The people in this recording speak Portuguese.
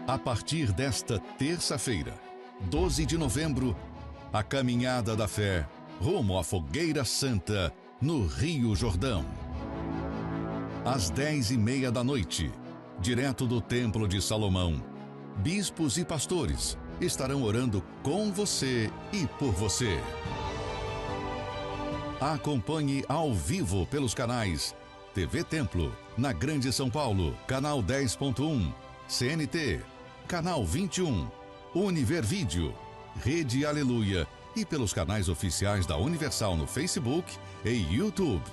A partir desta terça-feira, 12 de novembro, a Caminhada da Fé rumo à Fogueira Santa, no Rio Jordão. Às 10:30 da noite, direto do Templo de Salomão, bispos e pastores estarão orando com você e por você. Acompanhe ao vivo pelos canais TV Templo, na Grande São Paulo, canal 10.1, CNT, canal 21, Univer Vídeo, Rede Aleluia e pelos canais oficiais da Universal no Facebook e YouTube.